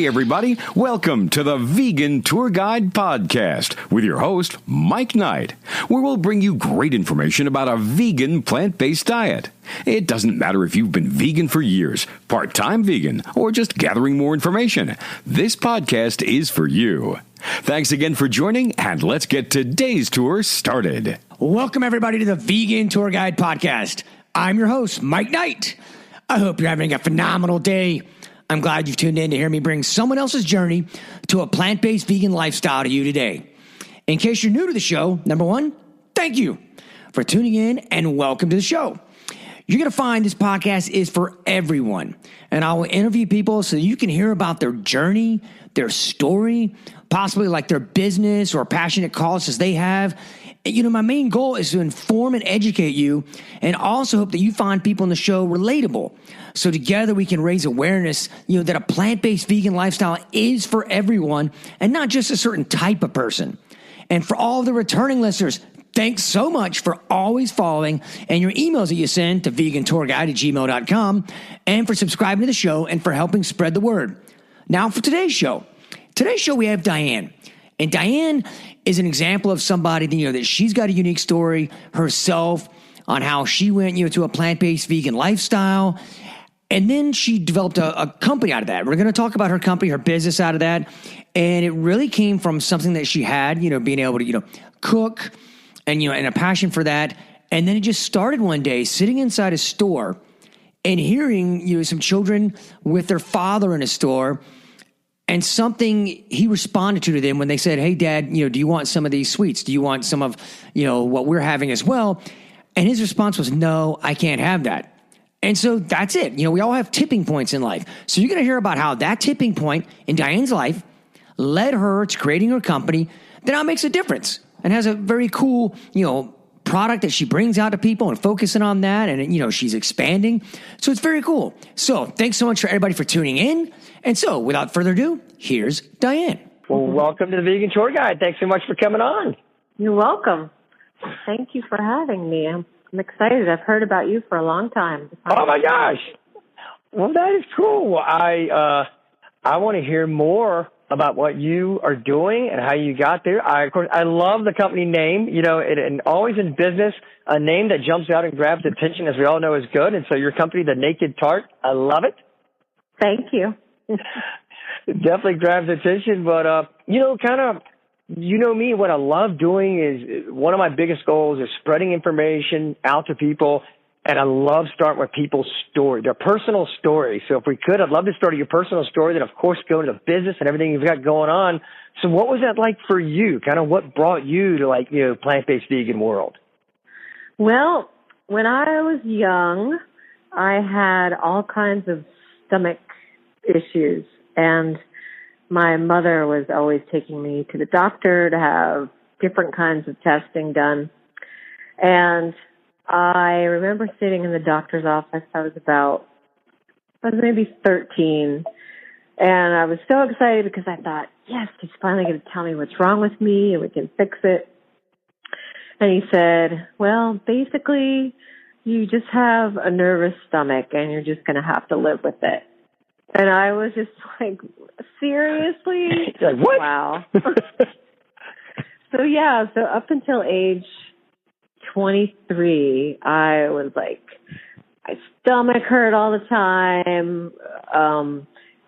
Hey, everybody. Welcome to the Vegan Tour Guide podcast with your host, Mike Knight, where we'll bring you great information about a vegan plant-based diet. It doesn't matter if you've been vegan for years, part-time vegan, or just gathering more information. This podcast is for you. Thanks again for joining, and let's get today's tour started. Welcome, everybody, to the Vegan Tour Guide podcast. I'm your host, Mike Knight. I hope you're having a phenomenal day. I'm glad you've tuned in to hear me bring someone else's journey to a plant-based vegan lifestyle to you today. In case you're new to the show, number one, thank you for tuning in and welcome to the show. You're going to find this podcast is for everyone, and I will interview people so you can hear about their journey, their story, possibly like their business or passionate causes they have. You know, my main goal is to inform and educate you, and also hope that you find people in the show relatable. So together we can raise awareness, that a plant-based vegan lifestyle is for everyone and not just a certain type of person. And for all of the returning listeners, thanks so much for always following and your emails that you send to VeganTourGuide@gmail.com, and for subscribing to the show and for helping spread the word. Now for today's show. Today's show we have Diane. And Diane is an example of somebody that she's got a unique story herself on how she went to a plant-based vegan lifestyle. And then she developed a company out of that. We're going to talk about her company, her business out of that. And it really came from something that she had, being able to, cook and, and a passion for that. And then it just started one day sitting inside a store and hearing, some children with their father in a store. And something he responded to them when they said, "Hey, Dad, do you want some of these sweets? Do you want some of, what we're having as well?" And his response was, "No, I can't have that." And so that's it. We all have tipping points in life. So you're going to hear about how that tipping point in Diane's life led her to creating her company that now makes a difference and has a very cool, product that she brings out to people and focusing on that. And, she's expanding. So it's very cool. So thanks so much for everybody for tuning in. And so without further ado, here's Diane. Well, welcome to the Vegan Tour Guide. Thanks so much for coming on. You're welcome. Thank you for having me. I'm excited. I've heard about you for a long time. Oh, my gosh. Well, that is cool. I want to hear more about what you are doing and how you got there. Of course, I love the company name, and always in business, a name that jumps out and grabs attention, as we all know, is good. And so your company, the Naked Tart, I love it. Thank you. It definitely grabs attention. But, me, what I love doing is one of my biggest goals is spreading information out to people. And I love starting with people's story, their personal story. So if we could, I'd love to start at your personal story, then of course go into business and everything you've got going on. So what was that like for you? Kind of what brought you to plant-based vegan world? Well, when I was young, I had all kinds of stomach issues, and my mother was always taking me to the doctor to have different kinds of testing done. And I remember sitting in the doctor's office. I was maybe 13, and I was so excited because I thought, yes, he's finally going to tell me what's wrong with me and we can fix it. And he said, well, basically, you just have a nervous stomach and you're just going to have to live with it. And I was just like, seriously? Like, what? Wow. So up until age 23, I was like, my stomach hurt all the time,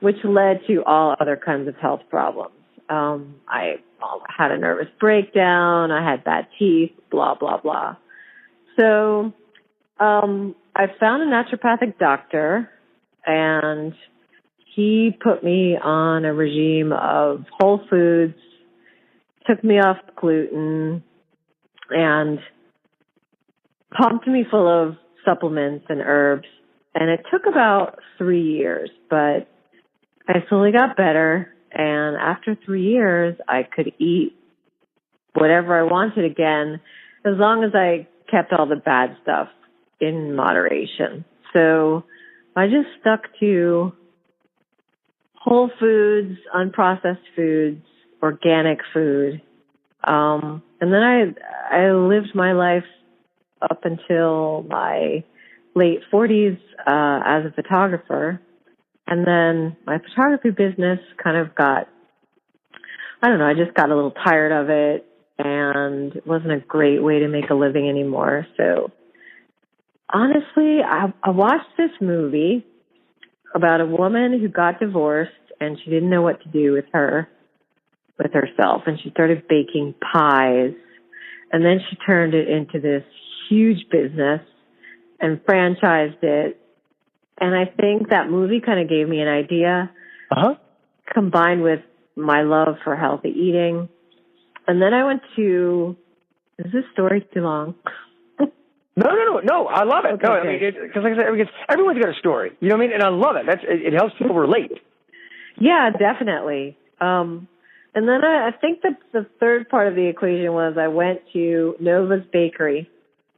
which led to all other kinds of health problems. I had a nervous breakdown. I had bad teeth, blah, blah, blah. So I found a naturopathic doctor, and he put me on a regime of whole foods, took me off gluten, and pumped me full of supplements and herbs. And it took about 3 years, but I slowly got better. And after 3 years, I could eat whatever I wanted again, as long as I kept all the bad stuff in moderation. So I just stuck to whole foods, unprocessed foods, organic food. And then I lived my life up until my late 40s as a photographer. And then my photography business kind of got, I don't know, I just got a little tired of it, and it wasn't a great way to make a living anymore. So honestly, I watched this movie about a woman who got divorced, and she didn't know what to do with herself, and she started baking pies, and then she turned it into this huge business and franchised it. And I think that movie kind of gave me an idea, combined with my love for healthy eating. And then I went to, is this story too long? No, I love it. Okay, no, I mean, because like I said, everyone's got a story. You know what I mean? And I love it. It helps people relate. Yeah, definitely. And then I think that the third part of the equation was I went to Nova's Bakery.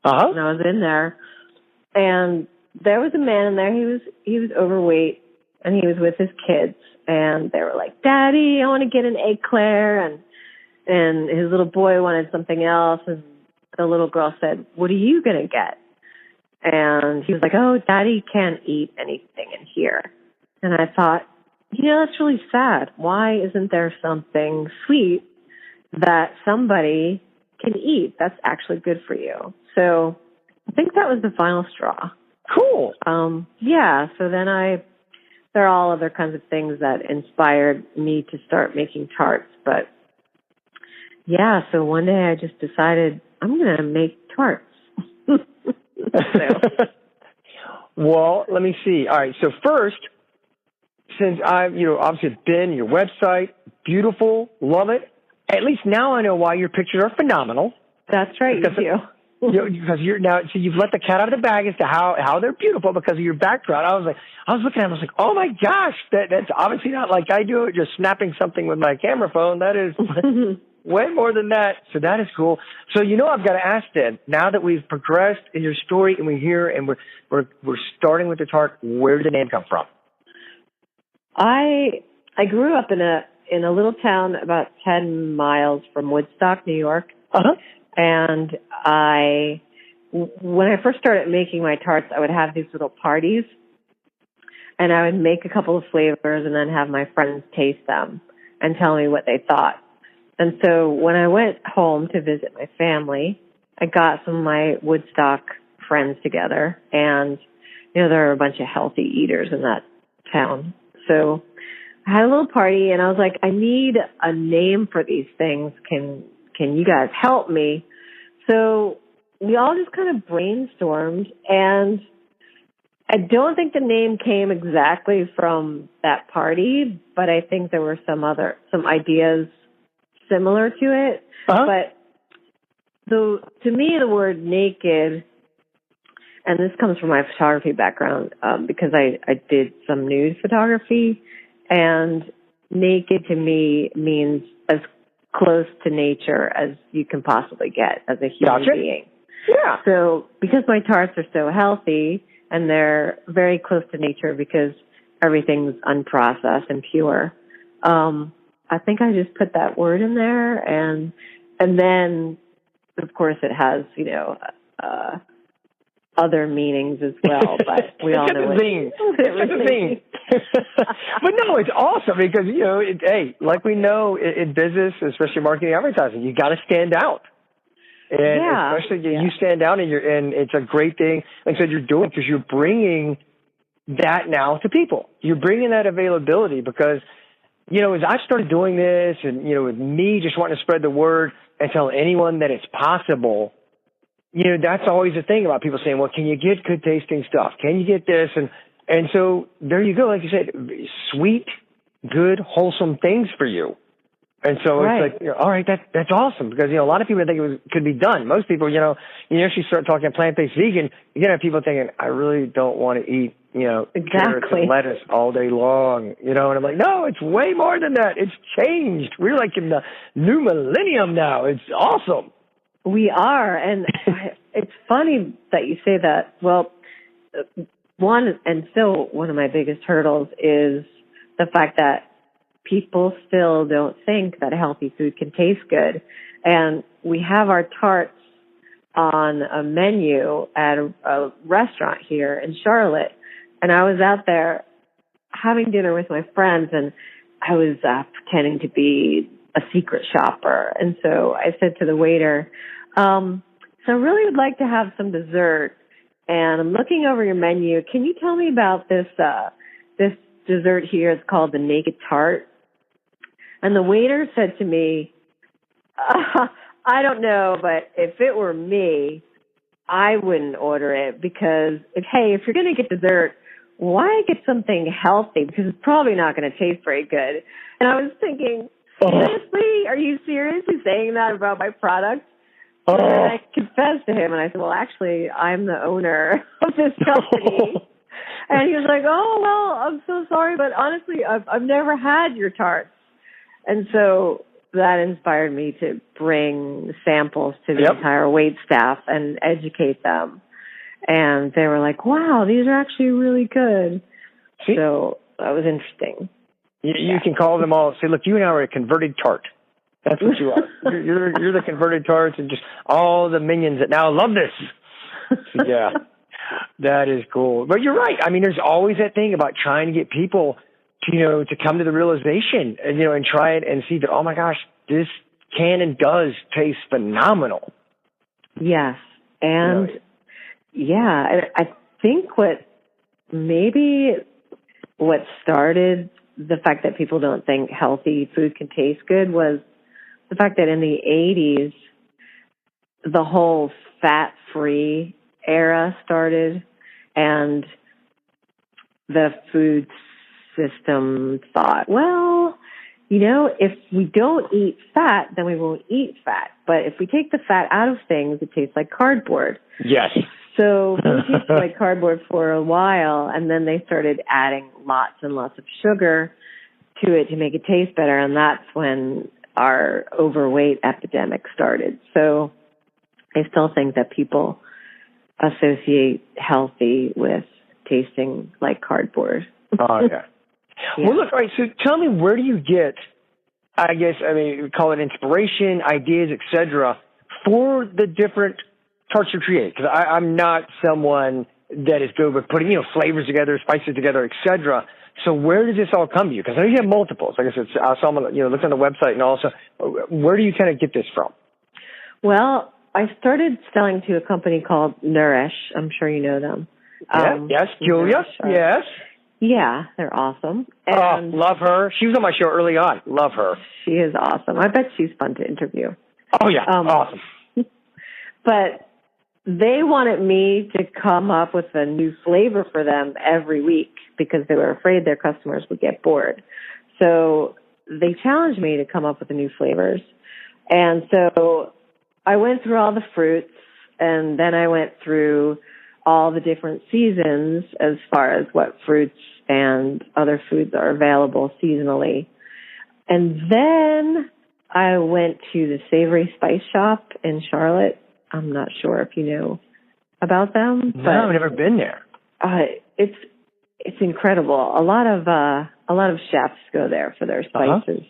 And I was in there, and there was a man in there. He was overweight, and he was with his kids, and they were like, "Daddy, I want to get an eclair," and his little boy wanted something else, and the little girl said, "What are you gonna get?" And he was like, "Oh, Daddy can't eat anything in here." And I thought, that's really sad. Why isn't there something sweet that somebody can eat that's actually good for you? So I think that was the final straw. Cool. Yeah. So then there are all other kinds of things that inspired me to start making tarts. But yeah, so one day I just decided I'm going to make tarts. Well, let me see. All right. So first, since I've, obviously been your website, beautiful, love it. At least now I know why your pictures are phenomenal. That's right, you do. Because you're now, so you've let the cat out of the bag as to how they're beautiful because of your background. I was looking at them, I was like, oh my gosh, that's obviously not like I do it, just snapping something with my camera phone. That is way more than that. So that is cool. So I've got to ask then, now that we've progressed in your story and we're here and we're starting with the tart, where did the name come from? I grew up in a little town about 10 miles from Woodstock, New York. And when I first started making my tarts, I would have these little parties, and I would make a couple of flavors and then have my friends taste them and tell me what they thought. And so when I went home to visit my family, I got some of my Woodstock friends together, and there are a bunch of healthy eaters in that town. So I had a little party, and I was like, I need a name for these things. Can you guys help me? So we all just kind of brainstormed, and I don't think the name came exactly from that party, but I think there were some ideas similar to it. But to me, the word naked, and this comes from my photography background, because I did some nude photography, and naked to me means as close to nature as you can possibly get as a human being. Yeah. So because my tarts are so healthy and they're very close to nature because everything's unprocessed and pure, I think I just put that word in there, and then of course it has other meanings as well, but we all know it's a thing. But no, it's awesome because like we know in business, especially marketing, advertising, you got to stand out, and especially you stand out, and it's a great thing. Like I said, you're doing because you're bringing that now to people. You're bringing that availability because as I started doing this, and with me just wanting to spread the word and tell anyone that it's possible. That's always the thing about people saying, well, can you get good tasting stuff? Can you get this? And so there you go. Like you said, sweet, good, wholesome things for you. And so it's like, all right, that's awesome because, a lot of people think it could be done. Most people, actually start talking plant-based vegan, you're going to have people thinking, I really don't want to eat, carrots and lettuce all day long, and I'm like, no, it's way more than that. It's changed. We're like in the new millennium now. It's awesome. We are, and it's funny that you say that. Well, one of my biggest hurdles is the fact that people still don't think that healthy food can taste good. And we have our tarts on a menu at a restaurant here in Charlotte. And I was out there having dinner with my friends, and I was pretending to be a secret shopper. And so I said to the waiter, so I really would like to have some dessert. And I'm looking over your menu. Can you tell me about this dessert here? It's called the Naked Tart. And the waiter said to me, I don't know, but if it were me, I wouldn't order it because if you're going to get dessert, why get something healthy? Because it's probably not going to taste very good. And I was thinking, seriously? Are you seriously saying that about my product? And I confessed to him, and I said, well, actually, I'm the owner of this company. And he was like, oh, well, I'm so sorry, but honestly, I've never had your tarts. And so that inspired me to bring samples to the entire wait staff and educate them. And they were like, wow, these are actually really good. See? So that was interesting. You can call them all. Say, look, you and I are a converted tart. That's what you are. You're the converted tarts and just all the minions that now love this. So, yeah, that is cool. But you're right. I mean, there's always that thing about trying to get people to, to come to the realization and, and try it and see that, oh my gosh, this can and does taste phenomenal. Yes. And I think what started the fact that people don't think healthy food can taste good was the fact that in the 80s, the whole fat-free era started, and the food system thought, well, if we don't eat fat, then we won't eat fat. But if we take the fat out of things, it tastes like cardboard. Yes. So food tasted like cardboard for a while, and then they started adding lots and lots of sugar to it to make it taste better, and that's when our overweight epidemic started. So I still think that people associate healthy with tasting like cardboard. Oh, yeah. Well, look, all right, so tell me, where do you get, we call it inspiration, ideas, etc., for the different tarts you create? Because I'm not someone that is good with putting, flavors together, spices together, etc. So where does this all come to you? Because I know you have multiples. Like I said, I saw them, looked on the website and also, where do you kind of get this from? Well, I started selling to a company called Nourish. I'm sure you know them. Yes, Julia. Yes. Yeah, they're awesome. And love her. She was on my show early on. Love her. She is awesome. I bet she's fun to interview. Oh, yeah. Awesome. But they wanted me to come up with a new flavor for them every week because they were afraid their customers would get bored. So they challenged me to come up with the new flavors. And so I went through all the fruits, and then I went through all the different seasons as far as what fruits and other foods are available seasonally. And then I went to the Savory Spice Shop in Charlotte. I'm not sure if you know about them. No, I've never been there. It's incredible. A lot of chefs go there for their spices.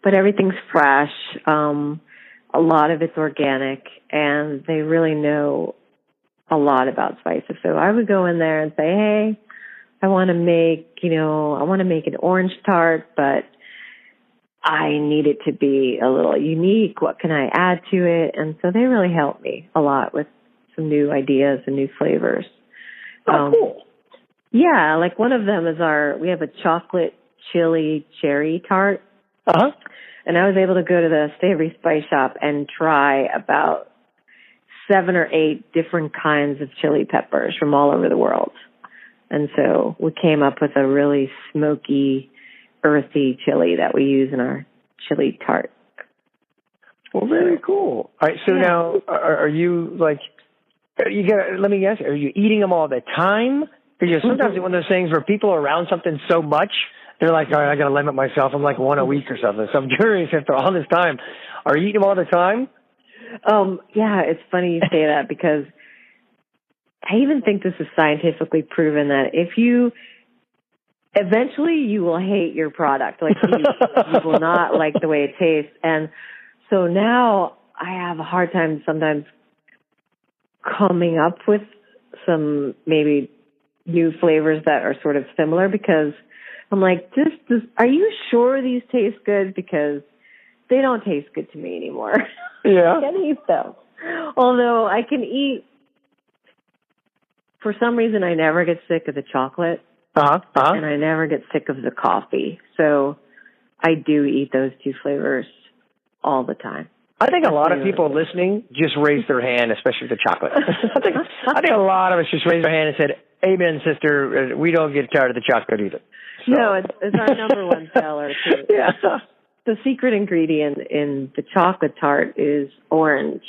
But everything's fresh. A lot of it's organic, and they really know a lot about spices. So I would go in there and say, hey, I want to make an orange tart, but I need it to be a little unique. What can I add to it? And so they really helped me a lot with some new ideas and new flavors. Cool. Yeah, like one of them is we have a chocolate chili cherry tart. And I was able to go to the Savory Spice Shop and try about 7 or 8 different kinds of chili peppers from all over the world. And so we came up with a really smoky, earthy chili that we use in our chili tart. Well, very cool. All right, so now are you let me guess, are you eating them all the time? Because sometimes it's one of those things where people are around something so much, they're like, all right, I got to limit myself. I'm like one a week or something. So I'm curious, after all this time, are you eating them all the time? Yeah, it's funny you say that because I even think this is scientifically proven that eventually you will hate your product. Like you will not like the way it tastes. And so now I have a hard time sometimes coming up with some maybe new flavors that are sort of similar because I'm like, are you sure these taste good? Because they don't taste good to me anymore. Yeah. I can't eat them. Although I can eat, for some reason, I never get sick of the chocolate. And I never get sick of the coffee. So I do eat those two flavors all the time. I think a lot of people listening just raised their hand, especially the chocolate. I think a lot of us just raised their hand and said, amen, sister, we don't get tired of the chocolate either. So. No, it's our number one seller, too. Yeah. The secret ingredient in the chocolate tart is orange,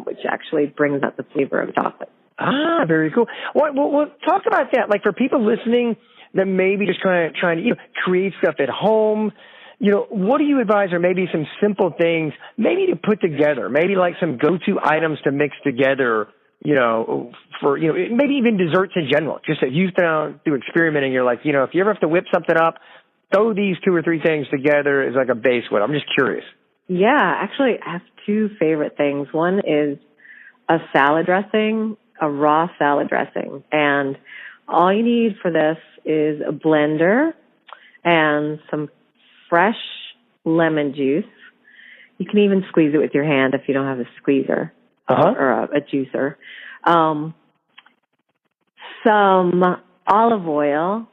which actually brings out the flavor of chocolate. Ah, very cool. Well, talk about that. Like for people listening that maybe just trying to create stuff at home, what do you advise, or maybe some simple things, maybe to put together, maybe like some go-to items to mix together, for, maybe even desserts in general, just that you found through experimenting, you're like, if you ever have to whip something up, throw these 2 or 3 things together as like a base with. I'm just curious. Yeah, actually, I have 2 favorite things. One is a salad dressing, a raw salad dressing. And all you need for this is a blender and some fresh lemon juice. You can even squeeze it with your hand if you don't have a squeezer or a juicer. Some olive oil,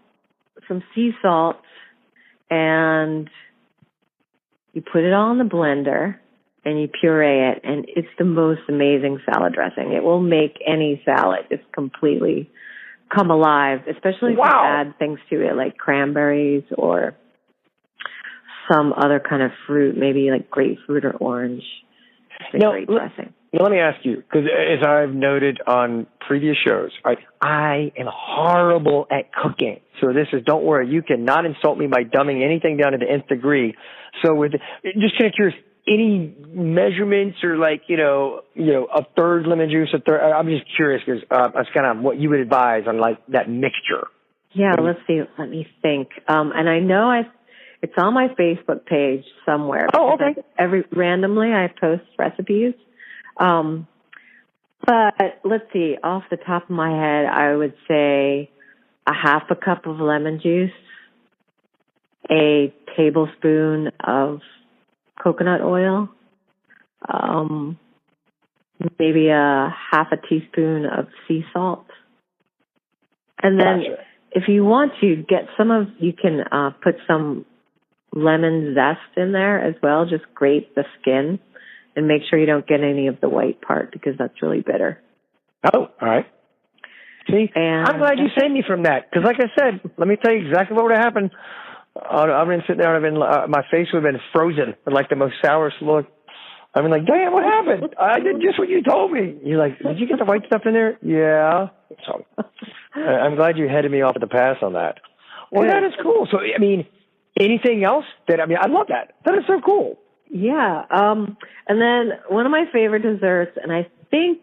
some sea salt, and you put it all in the blender and you puree it, and it's the most amazing salad dressing. It will make any salad just completely come alive, especially if you add things to it like cranberries or some other kind of fruit, maybe like grapefruit or orange. It's a great dressing. Let me ask you, because as I've noted on previous shows, I am horrible at cooking. So don't worry, you cannot insult me by dumbing anything down to the nth degree. So just kind of curious, any measurements or like, a third lemon juice, I'm just curious because that's kind of what you would advise on like that mixture. Yeah, let's see. Let me think. And I know it's on my Facebook page somewhere. Oh, okay. Randomly I post recipes. But let's see, off the top of my head, I would say a half a cup of lemon juice, a tablespoon of coconut oil, maybe a half a teaspoon of sea salt. And then if you want to you can put some lemon zest in there as well. Just grate the skin and make sure you don't get any of the white part because that's really bitter. Oh, all right. See, I'm glad you saved me from that because, like I said, let me tell you exactly what would have happened. I've been sitting there, my face would have been frozen with like the most sourest look. I've been like, Diane, what happened? I did just what you told me. You're like, did you get the white stuff in there? Yeah. So I'm glad you headed me off at the pass on that. Well, that is cool. So, anything else I love that. That is so cool. Yeah. And then one of my favorite desserts, and I think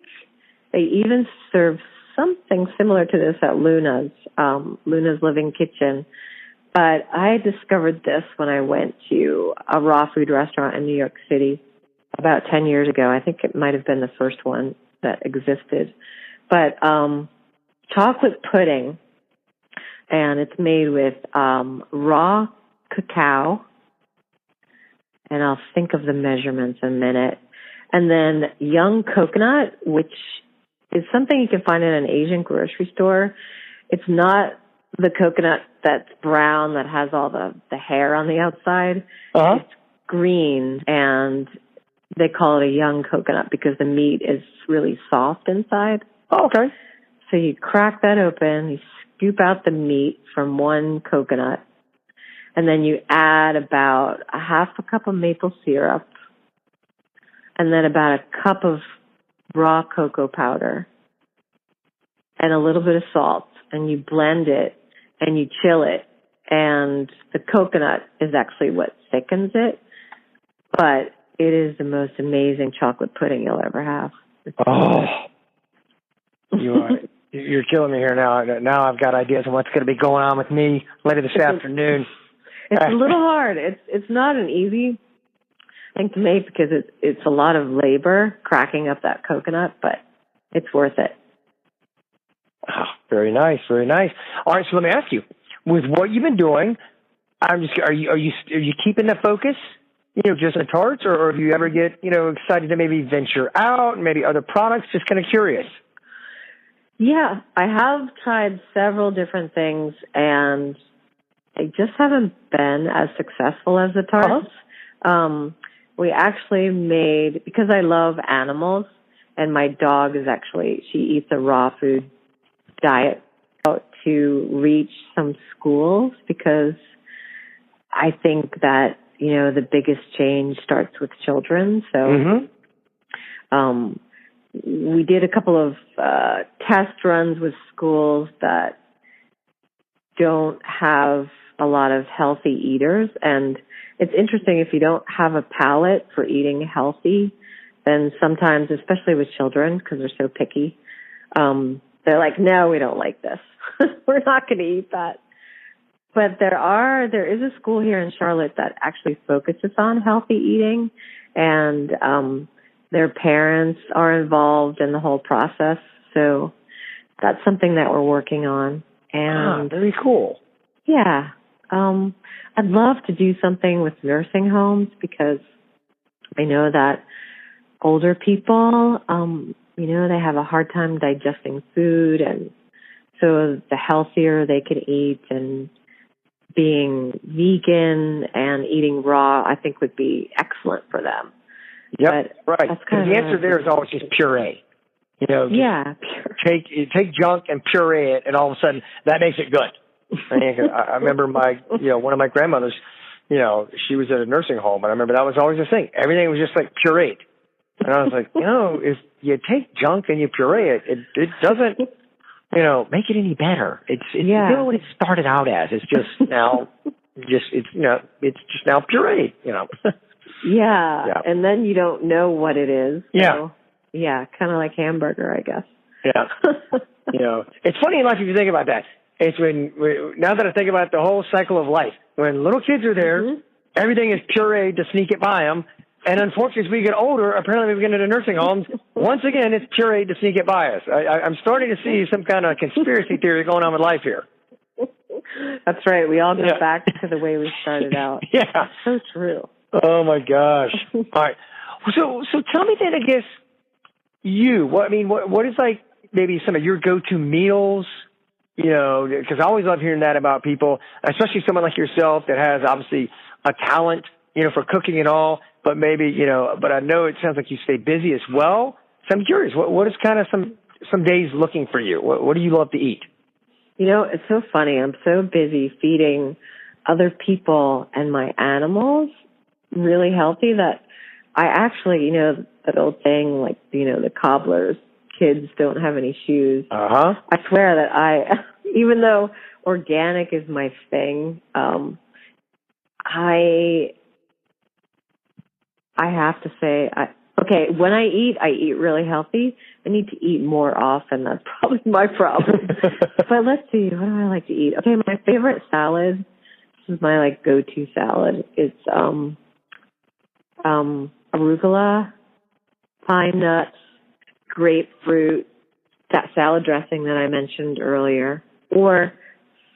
they even serve something similar to this at Luna's Living Kitchen. But I discovered this when I went to a raw food restaurant in New York City about 10 years ago. I think it might have been the first one that existed. But chocolate pudding, and it's made with raw cacao, and I'll think of the measurements in a minute, and then young coconut, which is something you can find in an Asian grocery store. It's not the coconut that's brown that has all the hair on the outside. It's green, and they call it a young coconut because the meat is really soft inside. Oh, okay. So you crack that open, you scoop out the meat from one coconut, and then you add about a half a cup of maple syrup, and then about a cup of raw cocoa powder, and a little bit of salt, and you blend it, and you chill it, and the coconut is actually what thickens it, but it is the most amazing chocolate pudding you'll ever have. You're killing me here now. Now I've got ideas on what's going to be going on with me later this afternoon. It's a little hard. It's not an easy thing to make because it's a lot of labor cracking up that coconut, but it's worth it. Very nice. Very nice. All right. So let me ask you, with what you've been doing, are you keeping the focus, just the tarts, or do you ever get, excited to maybe venture out and maybe other products? Just kind of curious. Yeah, I have tried several different things, and I just haven't been as successful as the tarts. Uh-huh. We actually made, because I love animals, and my dog she eats a raw food diet, out to reach some schools, because I think that, the biggest change starts with children. So we did a couple of test runs with schools that don't have a lot of healthy eaters. And it's interesting, if you don't have a palate for eating healthy, then sometimes, especially with children, because they're so picky, they're like, no, we don't like this. We're not going to eat that. But there is a school here in Charlotte that actually focuses on healthy eating, and their parents are involved in the whole process. So that's something that we're working on. And very cool. Yeah. I'd love to do something with nursing homes, because I know that older people, they have a hard time digesting food, and so the healthier they can eat, and being vegan and eating raw, I think, would be excellent for them. Yep, right. The answer there is always just puree. Pure. Take junk and puree it, and all of a sudden that makes it good. I remember one of my grandmothers, she was at a nursing home, and I remember that was always the thing. Everything was just like pureed. And I was like, if you take junk and you puree it, it doesn't, make it any better. It's still what it started out as. It's just now, it's just now pureed, Yeah. And then you don't know what it is. So, kind of like hamburger, I guess. Yeah. It's funny in life if you think about that. It's now that I think about the whole cycle of life, when little kids are there, everything is pureed to sneak it by them. And unfortunately, as we get older, apparently we get into nursing homes, once again, it's pureed to sneak it by us. I'm starting to see some kind of conspiracy theory going on with life here. That's right. We all go back to the way we started out. Yeah. So true. Oh, my gosh. All right. So tell me then, I guess, what is like maybe some of your go-to meals, because I always love hearing that about people, especially someone like yourself that has obviously a talent, for cooking and all, but maybe, but I know it sounds like you stay busy as well. So I'm curious, what is kind of some days looking for you? What do you love to eat? It's so funny. I'm so busy feeding other people and my animals really healthy that I actually, that old saying, like, the cobbler's kids don't have any shoes. Uh-huh. I swear that even though organic is my thing, I have to say, when I eat really healthy. I need to eat more often. That's probably my problem. But let's see, what do I like to eat? Okay, my favorite salad, this is my go-to salad. It's arugula, pine nuts, grapefruit, that salad dressing that I mentioned earlier, or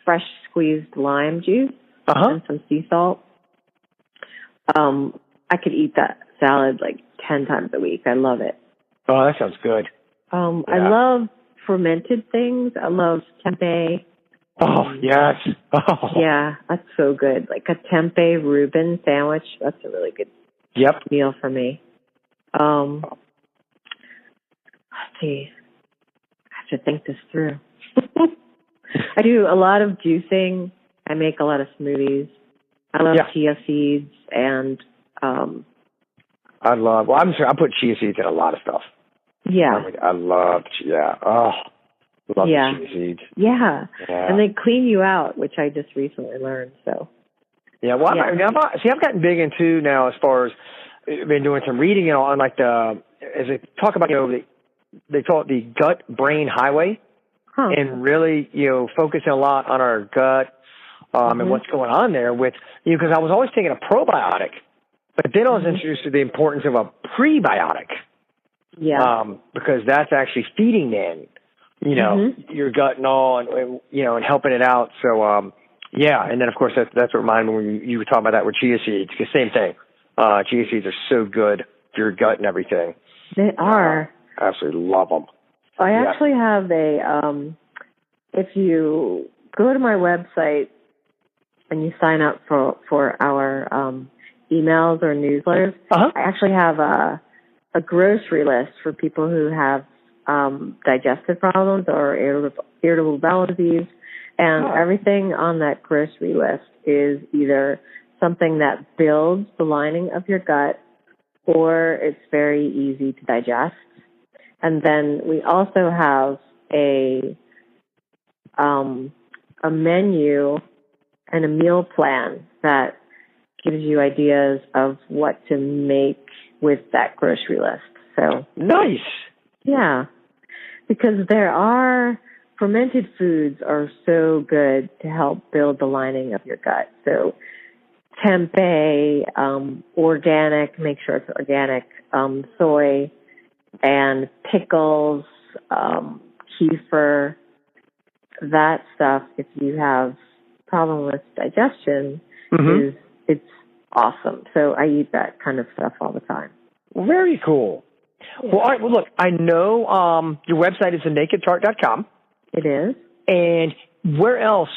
fresh squeezed lime juice and some sea salt. I could eat that salad 10 times a week. I love it. Oh, that sounds good. I love fermented things. I love tempeh. Oh, yes. Oh. Yeah, that's so good. Like a tempeh Reuben sandwich. That's a really good meal for me. Let's see. I have to think this through. I do a lot of juicing. I make a lot of smoothies. I love chia seeds and I put chia seeds in a lot of stuff. Yeah. I love chia. Oh, love chia seeds. Yeah. And they clean you out, which I just recently learned. So. Yeah. Well, I've gotten big into now as far as I've been doing some reading on as they talk about they call it the gut-brain highway, and really focusing a lot on our gut and what's going on there with because I was always taking a probiotic. But then I was introduced to the importance of a prebiotic. Yeah. Because that's actually feeding then your gut and all, and and helping it out. So, yeah. And then of course that's what reminded me when you were talking about that with chia seeds. The same thing. Chia seeds are so good for your gut and everything. They are. I absolutely love them. I actually have if you go to my website and you sign up for our emails or newsletters, I actually have a grocery list for people who have digestive problems or irritable bowel disease. And everything on that grocery list is either something that builds the lining of your gut or it's very easy to digest. And then we also have a menu and a meal plan that gives you ideas of what to make with that grocery list. So nice. Yeah, because fermented foods are so good to help build the lining of your gut. So tempeh, organic, make sure it's organic, soy, and pickles, kefir, that stuff, if you have problem with digestion, it's awesome. So I eat that kind of stuff all the time. Very cool. Yeah. Well, all right. Well, look, I know your website is nakedtart.com. It is. And where else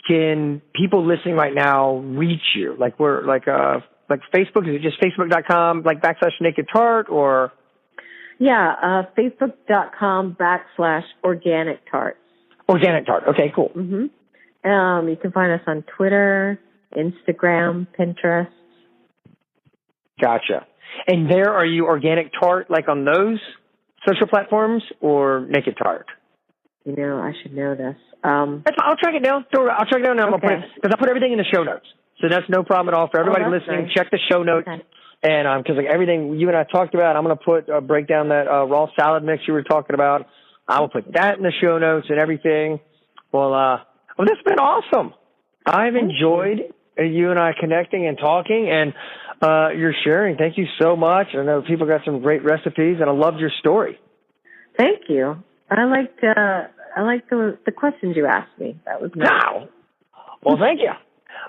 can people listening right now reach you? Like Facebook? Is it just facebook.com /NakedTart or? Yeah, facebook.com/organic tarts. Organic Tart. Okay, cool. You can find us on Twitter, Instagram, Pinterest. Gotcha. And there, are you Organic Tart like on those social platforms or Naked Tart? I should know this. I'll track it down. I'll track it down and I'm going to put it, because I put everything in the show notes. So that's no problem at all. For everybody listening, nice. Check the show notes. Okay. And because everything you and I talked about, I'm going to break down that raw salad mix you were talking about. I will put that in the show notes and everything. Well, this has been awesome. I've enjoyed you and I connecting and talking and your sharing. Thank you so much. I know people got some great recipes, and I loved your story. Thank you. I liked the questions you asked me. That was nice. Wow. Well, thank you.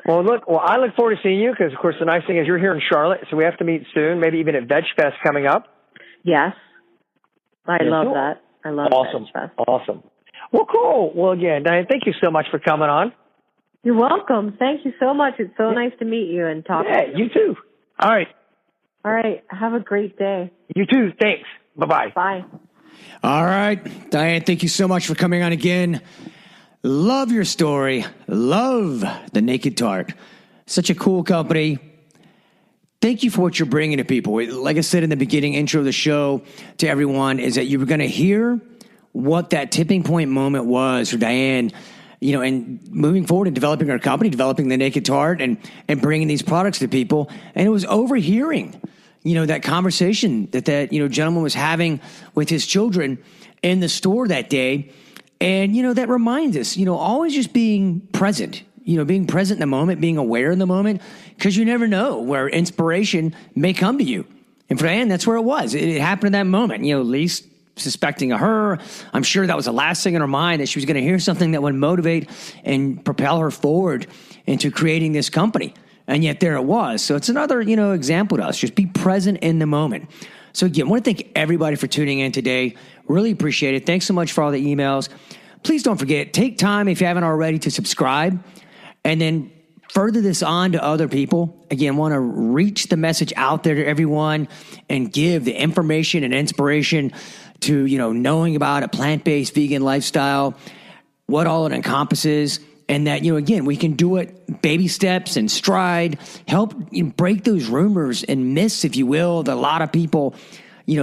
Well, I look forward to seeing you because, of course, the nice thing is you're here in Charlotte, so we have to meet soon, maybe even at Veg Fest coming up. Yes. I love that. I love Veg Fest. Awesome. Well, cool. Well, again, Diane, thank you so much for coming on. You're welcome. Thank you so much. It's so nice to meet you and talk to you. You too. All right. All right. Have a great day. You too. Thanks. Bye-bye. Bye. All right. Diane, thank you so much for coming on again. Love your story. Love the Naked Tart. Such a cool company. Thank you for what you're bringing to people. Like I said in the beginning intro of the show to everyone, is that you were going to hear what that tipping point moment was for Diane, and moving forward and developing her company, developing the Naked Tart and bringing these products to people. And it was overhearing, that conversation that gentleman was having with his children in the store that day. And, that reminds us, always just being present, being present in the moment, being aware in the moment, because you never know where inspiration may come to you. And for Diane, that's where it was. It happened in that moment, least suspecting of her. I'm sure that was the last thing in her mind, that she was going to hear something that would motivate and propel her forward into creating this company. And yet there it was. So it's another, example to us. Just be present in the moment. So again, I want to thank everybody for tuning in today. Really appreciate it. Thanks so much for all the emails. Please don't forget, take time if you haven't already to subscribe and then further this on to other people. Again, want to reach the message out there to everyone and give the information and inspiration to, knowing about a plant-based vegan lifestyle, what all it encompasses, and that, again, we can do it baby steps and stride, help break those rumors and myths, if you will, that a lot of people,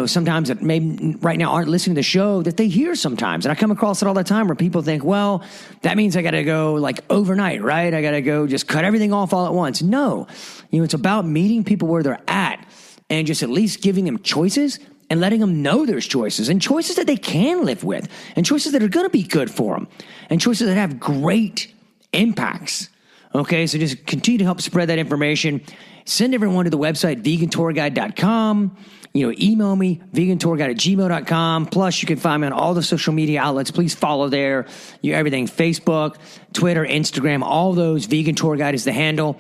sometimes that maybe right now aren't listening to the show that they hear sometimes. And I come across it all the time where people think, well, that means I got to go like overnight, right? I got to go just cut everything off all at once. No, it's about meeting people where they're at and just at least giving them choices and letting them know there's choices and choices that they can live with and choices that are going to be good for them and choices that have great impacts Okay, so just continue to help spread that information. Send everyone to the website, VeganTourGuide.com. Email me, VeganTourGuide@gmail.com. Plus, you can find me on all the social media outlets. Please follow there. Everything, Facebook, Twitter, Instagram, all those. Vegan Tour Guide is the handle.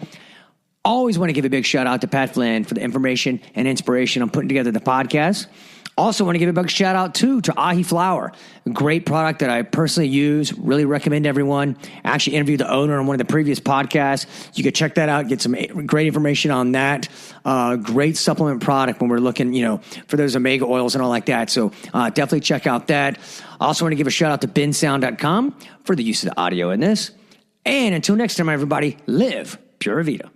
Always want to give a big shout out to Pat Flynn for the information and inspiration on putting together the podcast. Also want to give a big shout out to Ahi Flour, a great product that I personally use, really recommend to everyone. I actually interviewed the owner on one of the previous podcasts. You can check that out, get some great information on that. Great supplement product when we're looking, for those omega oils and all like that. So definitely check out that. I also want to give a shout out to bensound.com for the use of the audio in this. And until next time, everybody, live Pura Vida.